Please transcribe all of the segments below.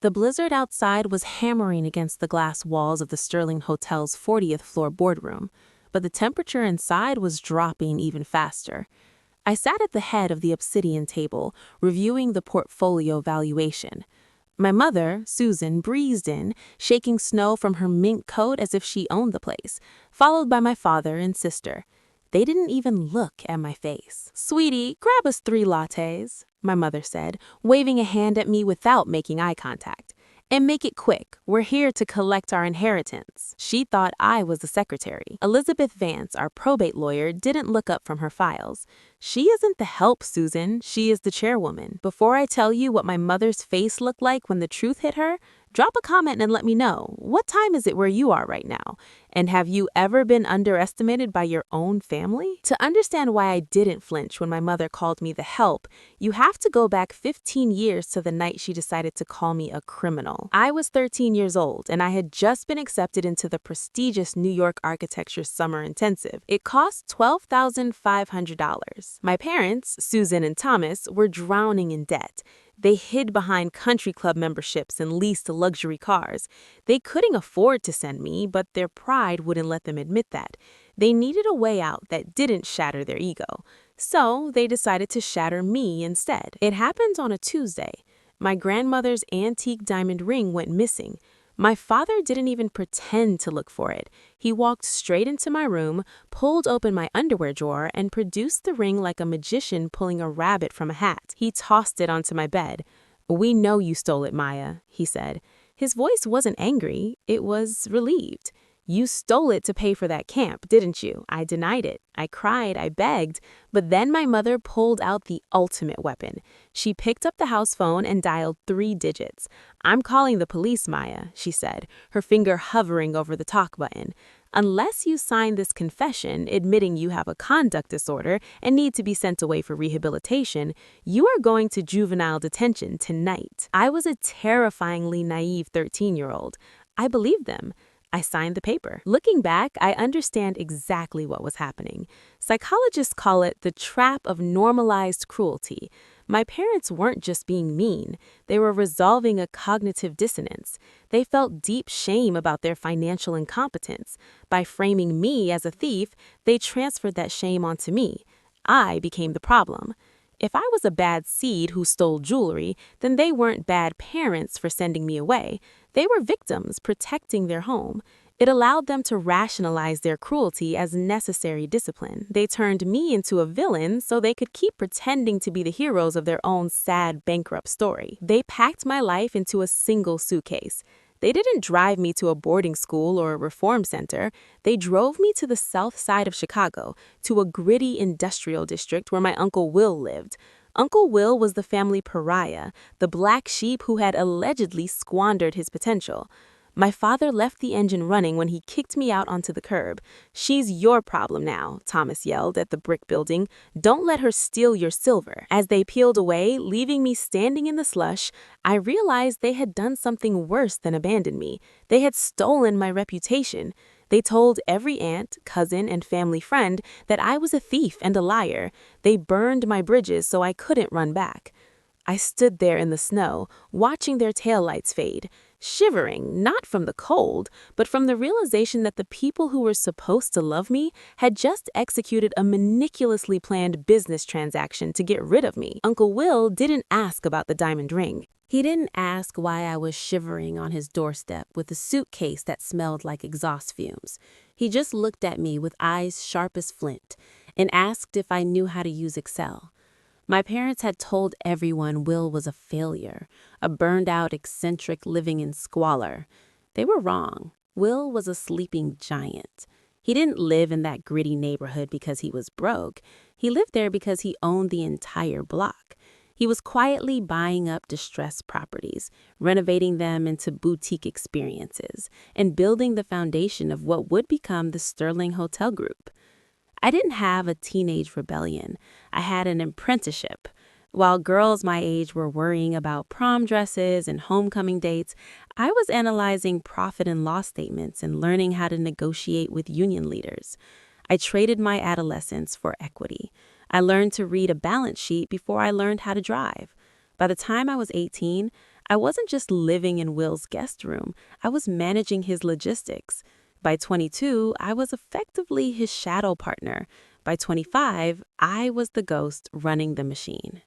The blizzard outside was hammering against the glass walls of the Sterling Hotel's 40th floor boardroom, but the temperature inside was dropping even faster. I sat at the head of the obsidian table, reviewing the portfolio valuation. My mother, Susan, breezed in, shaking snow from her mink coat as if she owned the place, followed by my father and sister. They didn't even look at my face. "Sweetie, grab us 3 lattes," my mother said, waving a hand at me without making eye contact. "And make it quick. We're here to collect our inheritance." She thought I was the secretary. Elizabeth Vance, our probate lawyer, didn't look up from her files. "She isn't the help, Susan. She is the chairwoman." Before I tell you what my mother's face looked like when the truth hit her, drop a comment and let me know. What time is it where you are right now? And have you ever been underestimated by your own family? To understand why I didn't flinch when my mother called me the help, you have to go back 15 years to the night she decided to call me a criminal. I was 13 years old, and I had just been accepted into the prestigious New York Architecture Summer Intensive. It cost $12,500. My parents, Susan and Thomas, were drowning in debt. They hid behind country club memberships and leased luxury cars. They couldn't afford to send me, but their pride wouldn't let them admit that. They needed a way out that didn't shatter their ego. So they decided to shatter me instead. It happened on a Tuesday. My grandmother's antique diamond ring went missing. My father didn't even pretend to look for it. He walked straight into my room, pulled open my underwear drawer, and produced the ring like a magician pulling a rabbit from a hat. He tossed it onto my bed. "We know you stole it, Maya," he said. His voice wasn't angry, it was relieved. "You stole it to pay for that camp, didn't you?" I denied it. I cried, I begged, but then my mother pulled out the ultimate weapon. She picked up the house phone and dialed 3 digits. "I'm calling the police, Maya," she said, her finger hovering over the talk button. "Unless you sign this confession admitting you have a conduct disorder and need to be sent away for rehabilitation, you are going to juvenile detention tonight." I was a terrifyingly naive 13-year-old. I believed them. I signed the paper. Looking back, I understand exactly what was happening. Psychologists call it the trap of normalized cruelty. My parents weren't just being mean. They were resolving a cognitive dissonance. They felt deep shame about their financial incompetence. By framing me as a thief, they transferred that shame onto me. I became the problem. If I was a bad seed who stole jewelry, then they weren't bad parents for sending me away. They were victims protecting their home. It allowed them to rationalize their cruelty as necessary discipline. They turned me into a villain so they could keep pretending to be the heroes of their own sad, bankrupt story. They packed my life into a single suitcase. They didn't drive me to a boarding school or a reform center. They drove me to the south side of Chicago, to a gritty industrial district where my Uncle Will lived. Uncle Will was the family pariah, the black sheep who had allegedly squandered his potential. My father left the engine running when he kicked me out onto the curb. "She's your problem now," Thomas yelled at the brick building. "Don't let her steal your silver." As they peeled away, leaving me standing in the slush, I realized they had done something worse than abandon me. They had stolen my reputation. They told every aunt, cousin, and family friend that I was a thief and a liar. They burned my bridges so I couldn't run back. I stood there in the snow, watching their taillights fade, shivering, not from the cold, but from the realization that the people who were supposed to love me had just executed a meticulously planned business transaction to get rid of me. Uncle Will didn't ask about the diamond ring. He didn't ask why I was shivering on his doorstep with a suitcase that smelled like exhaust fumes. He just looked at me with eyes sharp as flint and asked if I knew how to use Excel. My parents had told everyone Will was a failure, a burned-out eccentric living in squalor. They were wrong. Will was a sleeping giant. He didn't live in that gritty neighborhood because he was broke. He lived there because he owned the entire block. He was quietly buying up distressed properties, renovating them into boutique experiences, and building the foundation of what would become the Sterling Hotel Group. I didn't have a teenage rebellion. I had an apprenticeship. While girls my age were worrying about prom dresses and homecoming dates, I was analyzing profit and loss statements and learning how to negotiate with union leaders. I traded my adolescence for equity. I learned to read a balance sheet before I learned how to drive. By the time I was 18, I wasn't just living in Will's guest room, I was managing his logistics. By 22, I was effectively his shadow partner. By 25, I was the ghost running the machine.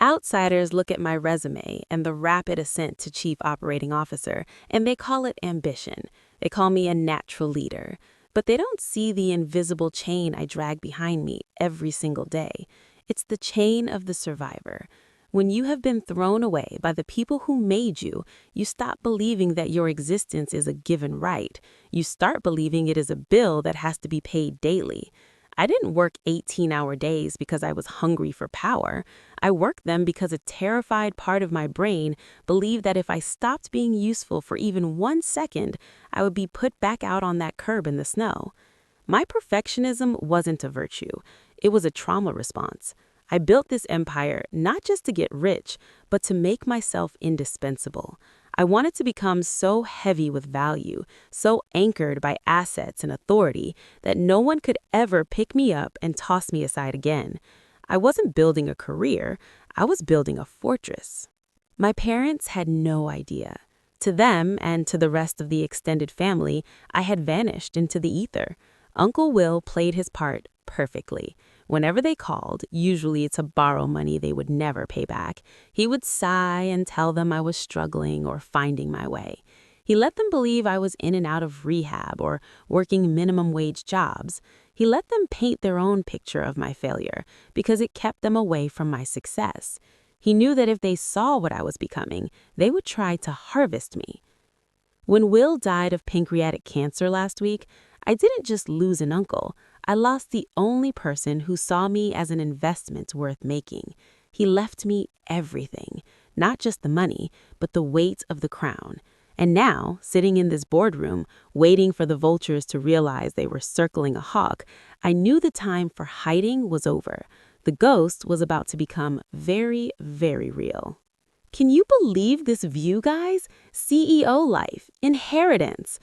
Outsiders look at my resume and the rapid ascent to chief operating officer, and they call it ambition. They call me a natural leader. But they don't see the invisible chain I drag behind me every single day. It's the chain of the survivor. When you have been thrown away by the people who made you, you stop believing that your existence is a given right. You start believing it is a bill that has to be paid daily. I didn't work 18-hour days because I was hungry for power. I worked them because a terrified part of my brain believed that if I stopped being useful for even 1 second, I would be put back out on that curb in the snow. My perfectionism wasn't a virtue. It was a trauma response. I built this empire not just to get rich, but to make myself indispensable. I wanted to become so heavy with value, so anchored by assets and authority, that no one could ever pick me up and toss me aside again. I wasn't building a career, I was building a fortress. My parents had no idea. To them and to the rest of the extended family, I had vanished into the ether. Uncle Will played his part perfectly. Whenever they called, usually to borrow money they would never pay back, he would sigh and tell them I was struggling or finding my way. He let them believe I was in and out of rehab or working minimum wage jobs. He let them paint their own picture of my failure because it kept them away from my success. He knew that if they saw what I was becoming, they would try to harvest me. When Will died of pancreatic cancer last week, I didn't just lose an uncle. I lost the only person who saw me as an investment worth making. He left me everything, not just the money, but the weight of the crown. And now, sitting in this boardroom, waiting for the vultures to realize they were circling a hawk, I knew the time for hiding was over. The ghost was about to become very, very real. Can you believe this view, guys? CEO life, inheritance.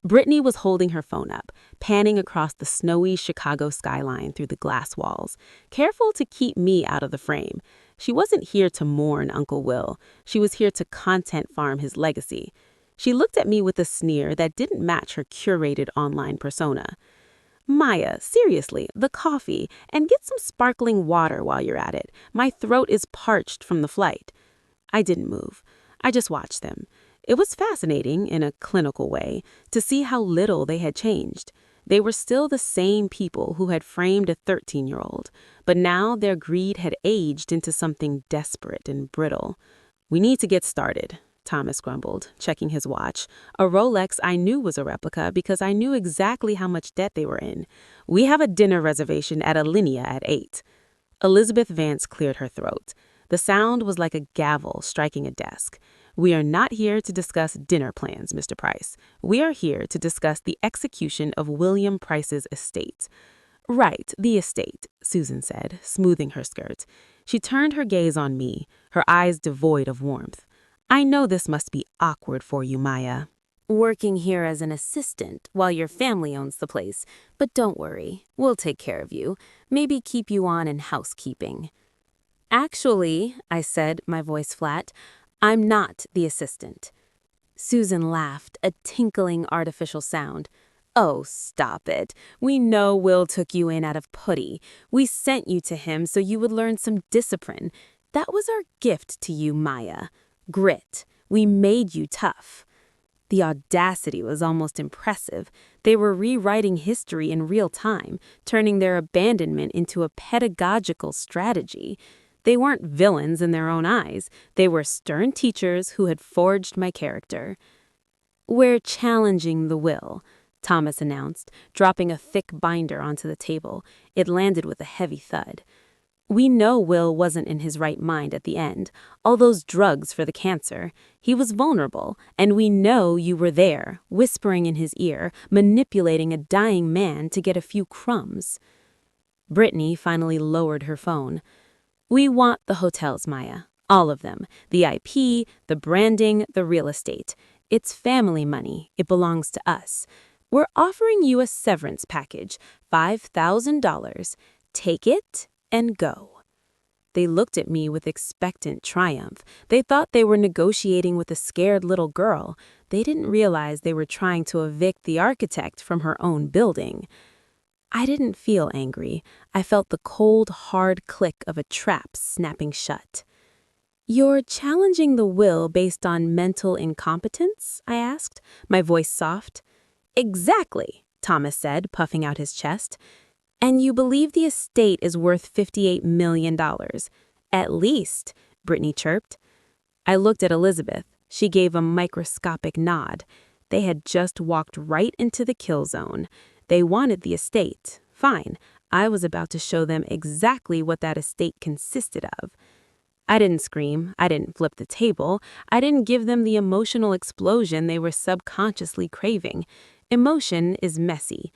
Brittany was holding her phone up, panning across the snowy Chicago skyline through the glass walls, careful to keep me out of the frame. She wasn't here to mourn Uncle Will. She was here to content farm his legacy. She looked at me with a sneer that didn't match her curated online persona. Maya, seriously, the coffee, and get some sparkling water while you're at it. My throat is parched from the flight. I didn't move. I just watched them. It was fascinating, in a clinical way, to see how little they had changed. They were still the same people who had framed a 13-year-old, but now their greed had aged into something desperate and brittle. "We need to get started," Thomas grumbled, checking his watch. A Rolex I knew was a replica because I knew exactly how much debt they were in. "We have a dinner reservation at Alinea at 8. Elizabeth Vance cleared her throat. The sound was like a gavel striking a desk. "We are not here to discuss dinner plans, Mr. Price. We are here to discuss the execution of William Price's estate." "Right, the estate," Susan said, smoothing her skirt. She turned her gaze on me, her eyes devoid of warmth. "I know this must be awkward for you, Maya. Working here as an assistant while your family owns the place. But don't worry, we'll take care of you. Maybe keep you on in housekeeping." "Actually," I said, my voice flat, "I'm not the assistant." Susan laughed, a tinkling artificial sound. "Oh, stop it. We know Will took you in out of putty. We sent you to him so you would learn some discipline. That was our gift to you, Maya. Grit. We made you tough." The audacity was almost impressive. They were rewriting history in real time, turning their abandonment into a pedagogical strategy. They weren't villains in their own eyes. They were stern teachers who had forged my character. "We're challenging the will," Thomas announced, dropping a thick binder onto the table. It landed with a heavy thud. "We know Will wasn't in his right mind at the end. All those drugs for the cancer. He was vulnerable, and we know you were there, whispering in his ear, manipulating a dying man to get a few crumbs." Brittany finally lowered her phone. "We want the hotels, Maya. All of them. The IP, the branding, the real estate. It's family money. It belongs to us. We're offering you a severance package, $5,000. Take it and go." They looked at me with expectant triumph. They thought they were negotiating with a scared little girl. They didn't realize they were trying to evict the architect from her own building. I didn't feel angry. I felt the cold, hard click of a trap snapping shut. "You're challenging the will based on mental incompetence?" I asked, my voice soft. "Exactly," Thomas said, puffing out his chest. "And you believe the estate is worth $58 million. At least," Brittany chirped. I looked at Elizabeth. She gave a microscopic nod. They had just walked right into the kill zone. They wanted the estate. Fine. I was about to show them exactly what that estate consisted of. I didn't scream. I didn't flip the table. I didn't give them the emotional explosion they were subconsciously craving. Emotion is messy.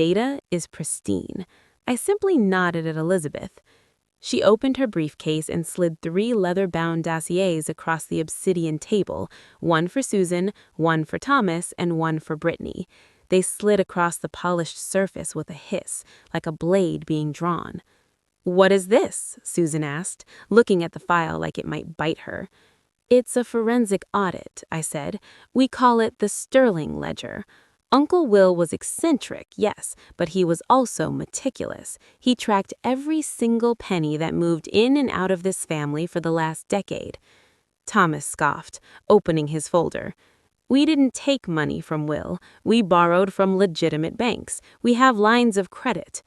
Data is pristine. I simply nodded at Elizabeth. She opened her briefcase and slid 3 leather-bound dossiers across the obsidian table, one for Susan, one for Thomas, and one for Brittany. They slid across the polished surface with a hiss, like a blade being drawn. "What is this?" Susan asked, looking at the file like it might bite her. "It's a forensic audit," I said. "We call it the Sterling Ledger. Uncle Will was eccentric, yes, but he was also meticulous. He tracked every single penny that moved in and out of this family for the last decade." Thomas scoffed, opening his folder. "We didn't take money from Will. We borrowed from legitimate banks. We have lines of credit."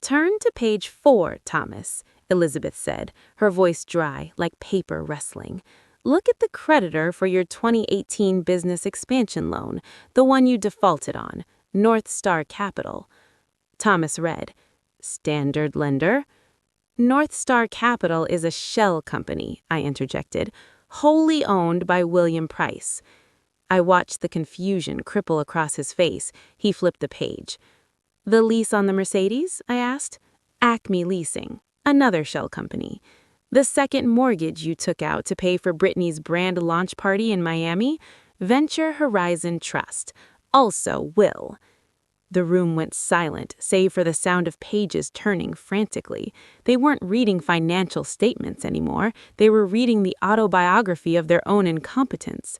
"Turn to page 4, Thomas," Elizabeth said, her voice dry, like paper rustling. "Look at the creditor for your 2018 business expansion loan, the one you defaulted on, North Star Capital." Thomas read, "Standard lender." "North Star Capital is a shell company," I interjected, "wholly owned by William Price." I watched the confusion cripple across his face. He flipped the page. "The lease on the Mercedes?" I asked. "Acme Leasing, another shell company. The second mortgage you took out to pay for Brittany's brand launch party in Miami? Venture Horizon Trust, also Will." The room went silent, save for the sound of pages turning frantically. They weren't reading financial statements anymore. They were reading the autobiography of their own incompetence.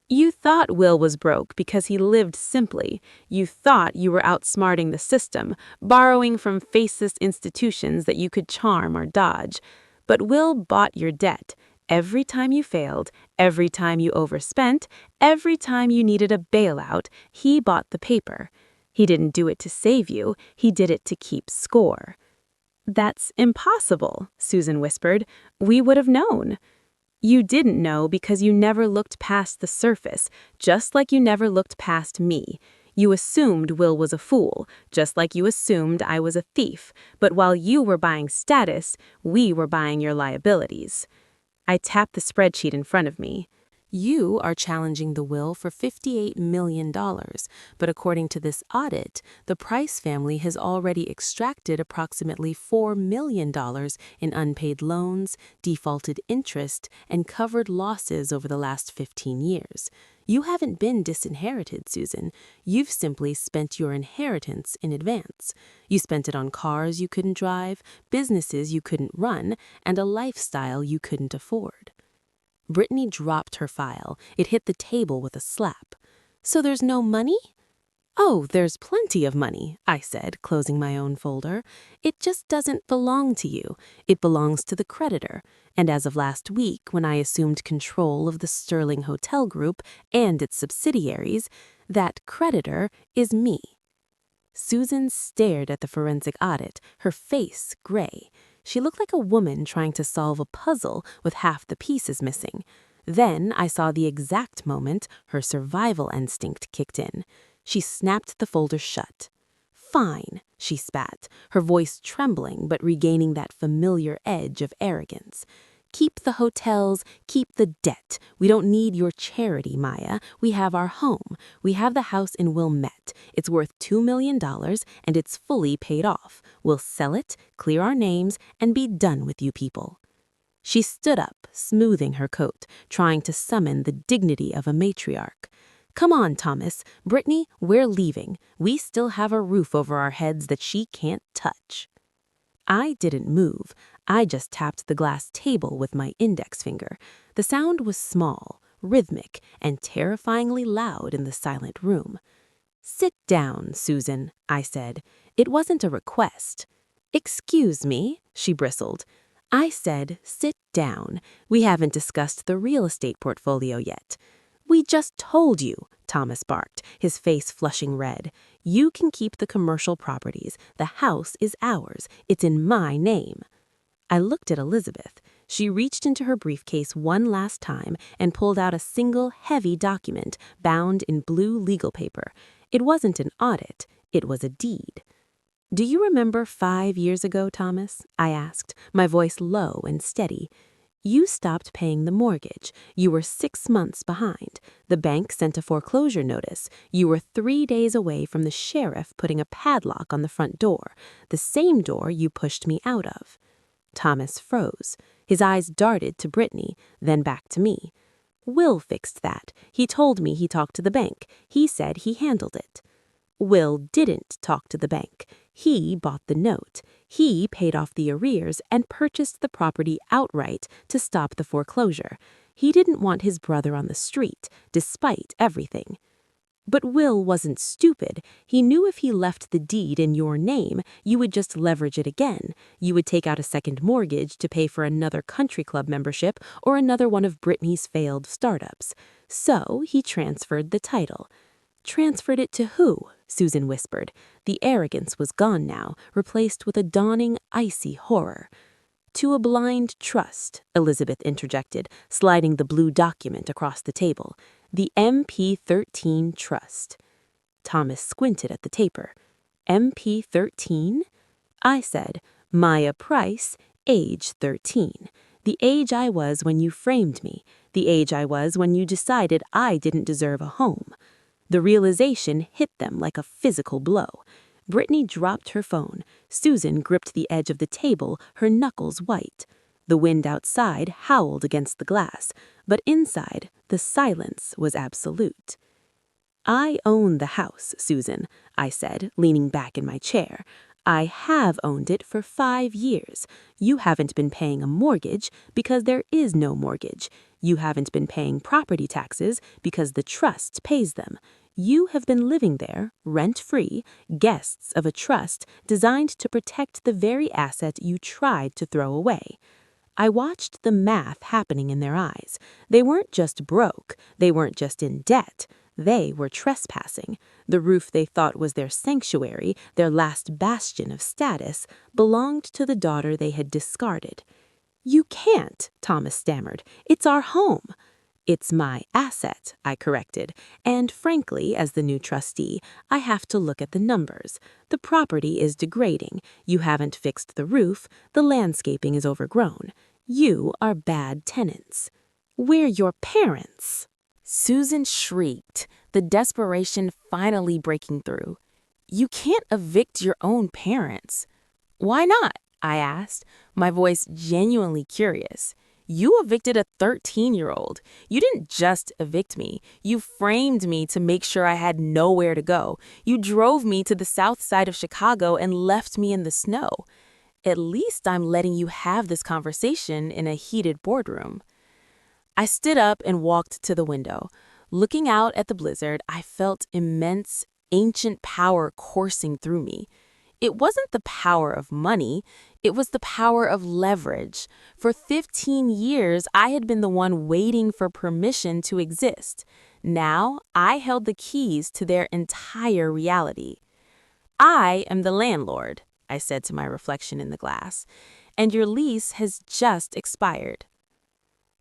"You thought Will was broke because he lived simply. You thought you were outsmarting the system, borrowing from faceless institutions that you could charm or dodge. But Will bought your debt. Every time you failed, every time you overspent, every time you needed a bailout, he bought the paper. He didn't do it to save you. He did it to keep score." "That's impossible," Susan whispered. "We would have known." "You didn't know because you never looked past the surface, just like you never looked past me. You assumed Will was a fool, just like you assumed I was a thief. But while you were buying status, we were buying your liabilities." I tapped the spreadsheet in front of me. "You are challenging the will for $58 million, but according to this audit, the Price family has already extracted approximately $4 million in unpaid loans, defaulted interest, and covered losses over the last 15 years. You haven't been disinherited, Susan. You've simply spent your inheritance in advance. You spent it on cars you couldn't drive, businesses you couldn't run, and a lifestyle you couldn't afford." Brittany dropped her file. It hit the table with a slap. "So there's no money?" "Oh, there's plenty of money," I said, closing my own folder. "It just doesn't belong to you. It belongs to the creditor. And as of last week, when I assumed control of the Sterling Hotel Group and its subsidiaries, that creditor is me." Susan stared at the forensic audit, her face gray. She looked like a woman trying to solve a puzzle with half the pieces missing. Then I saw the exact moment her survival instinct kicked in. She snapped the folder shut. "Fine," she spat, her voice trembling but regaining that familiar edge of arrogance. "Keep the hotels, keep the debt. We don't need your charity, Maya. We have our home. We have the house in Wilmette. It's worth $2 million, and it's fully paid off. We'll sell it, clear our names, and be done with you people." She stood up, smoothing her coat, trying to summon the dignity of a matriarch. "Come on, Thomas. Brittany, we're leaving. We still have a roof over our heads that she can't touch." I didn't move. I just tapped the glass table with my index finger. The sound was small, rhythmic, and terrifyingly loud in the silent room. "Sit down, Susan," I said. It wasn't a request. "Excuse me," she bristled. I said, "Sit down. We haven't discussed the real estate portfolio yet." "We just told you," Thomas barked, his face flushing red. "You can keep the commercial properties. The house is ours. It's in my name." I looked at Elizabeth. She reached into her briefcase one last time and pulled out a single heavy document bound in blue legal paper. It wasn't an audit. It was a deed. "Do you remember 5 years ago, Thomas?" I asked, my voice low and steady. "You stopped paying the mortgage. You were 6 months behind. The bank sent a foreclosure notice. You were 3 days away from the sheriff putting a padlock on the front door, the same door you pushed me out of." Thomas froze. His eyes darted to Brittany, then back to me. "Will fixed that. He told me he talked to the bank. He said he handled it." "Will didn't talk to the bank. He bought the note. He paid off the arrears and purchased the property outright to stop the foreclosure. He didn't want his brother on the street, despite everything." "But Will wasn't stupid. He knew if he left the deed in your name, you would just leverage it again. You would take out a second mortgage to pay for another country club membership or another one of Brittany's failed startups. So he transferred the title." "Transferred it to who?" Susan whispered. The arrogance was gone now, replaced with a dawning, icy horror. "To a blind trust," Elizabeth interjected, sliding the blue document across the table. "The MP13 Trust." Thomas squinted at the taper. "MP13? I said, Maya Price, age 13. The age I was when you framed me. The age I was when you decided I didn't deserve a home." The realization hit them like a physical blow. Brittany dropped her phone. Susan gripped the edge of the table, her knuckles white. The wind outside howled against the glass, but inside, the silence was absolute. "I own the house, Susan," I said, leaning back in my chair. "I have owned it for 5 years. You haven't been paying a mortgage because there is no mortgage. You haven't been paying property taxes because the trust pays them. You have been living there, rent-free, guests of a trust designed to protect the very asset you tried to throw away." I watched the math happening in their eyes. They weren't just broke. They weren't just in debt. They were trespassing. The roof they thought was their sanctuary, their last bastion of status, belonged to the daughter they had discarded. "You can't," Thomas stammered. "It's our home." "It's my asset," I corrected. "And frankly, as the new trustee, I have to look at the numbers. The property is degrading. You haven't fixed the roof. The landscaping is overgrown. You are bad tenants." "We're your parents." Susan shrieked, the desperation finally breaking through. "You can't evict your own parents." "Why not?" I asked, my voice genuinely curious. "You evicted a 13-year-old. You didn't just evict me. You framed me to make sure I had nowhere to go. You drove me to the south side of Chicago and left me in the snow. At least I'm letting you have this conversation in a heated boardroom." I stood up and walked to the window. Looking out at the blizzard, I felt immense, ancient power coursing through me. It wasn't the power of money, it was the power of leverage. For 15 years, I had been the one waiting for permission to exist. Now, I held the keys to their entire reality. "I am the landlord," I said to my reflection in the glass, "and your lease has just expired."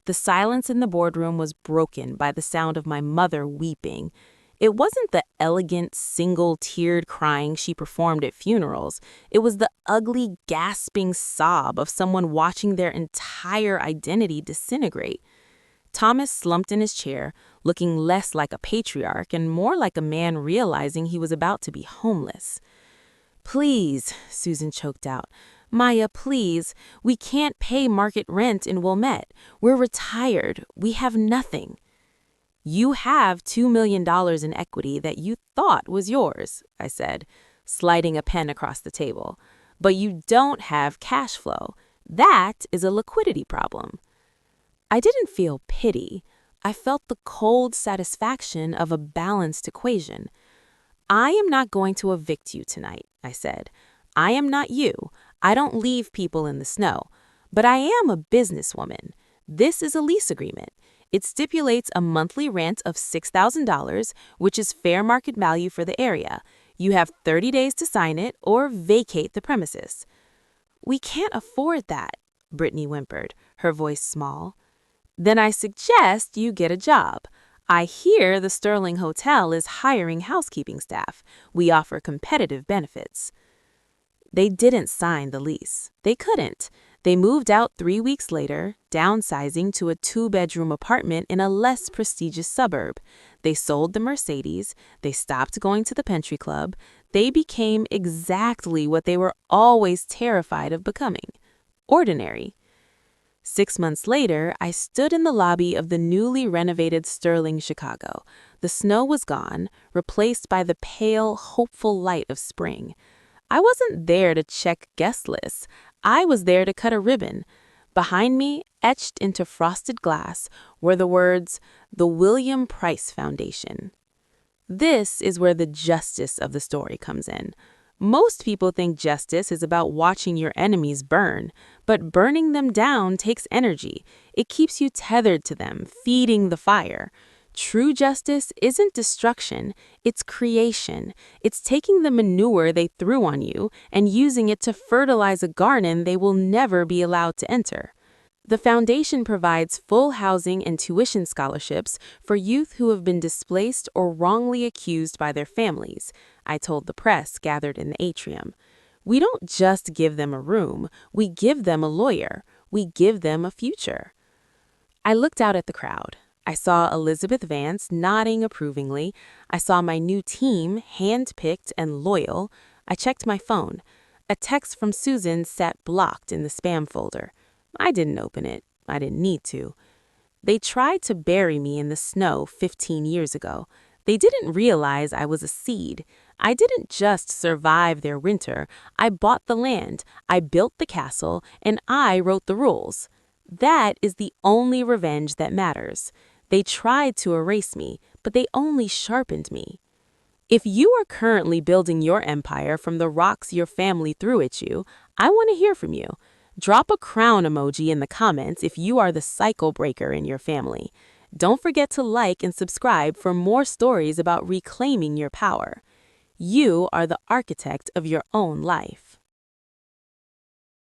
The silence in the boardroom was broken by the sound of my mother weeping. It wasn't the elegant, single-tiered crying she performed at funerals. It was the ugly, gasping sob of someone watching their entire identity disintegrate. Thomas slumped in his chair, looking less like a patriarch and more like a man realizing he was about to be homeless. "Please," Susan choked out. "Maya, please. We can't pay market rent in Wilmette. We're retired. We have nothing." "You have $2 million in equity that you thought was yours," I said, sliding a pen across the table. "But you don't have cash flow. That is a liquidity problem. I didn't feel pity. I felt the cold satisfaction of a balanced equation. I am not going to evict you tonight, I said. I am not you. I don't leave people in the snow. But I am a businesswoman. This is a lease agreement. It stipulates a monthly rent of $6,000, which is fair market value for the area. You have 30 days to sign it or vacate the premises. We can't afford that, Brittany whimpered, her voice small. Then I suggest you get a job. I hear the Sterling Hotel is hiring housekeeping staff. We offer competitive benefits. They didn't sign the lease. They couldn't. They moved out 3 weeks later, downsizing to a 2-bedroom apartment in a less prestigious suburb. They sold the Mercedes. They stopped going to the country club. They became exactly what they were always terrified of becoming: ordinary. 6 months later, I stood in the lobby of the newly renovated Sterling Chicago. The snow was gone, replaced by the pale, hopeful light of spring. I wasn't there to check guest lists. I was there to cut a ribbon. Behind me, etched into frosted glass, were the words, "The William Price Foundation." This is where the justice of the story comes in. Most people think justice is about watching your enemies burn, but burning them down takes energy. It keeps you tethered to them, feeding the fire. True justice isn't destruction, it's creation. It's taking the manure they threw on you and using it to fertilize a garden they will never be allowed to enter. The foundation provides full housing and tuition scholarships for youth who have been displaced or wrongly accused by their families, I told the press gathered in the atrium. We don't just give them a room, we give them a lawyer. We give them a future. I looked out at the crowd. I saw Elizabeth Vance nodding approvingly. I saw my new team, hand-picked and loyal. I checked my phone. A text from Susan sat blocked in the spam folder. I didn't open it. I didn't need to. They tried to bury me in the snow 15 years ago. They didn't realize I was a seed. I didn't just survive their winter. I bought the land, I built the castle, and I wrote the rules. That is the only revenge that matters. They tried to erase me, but they only sharpened me. If you are currently building your empire from the rocks your family threw at you, I want to hear from you. Drop a crown emoji in the comments if you are the cycle breaker in your family. Don't forget to like and subscribe for more stories about reclaiming your power. You are the architect of your own life.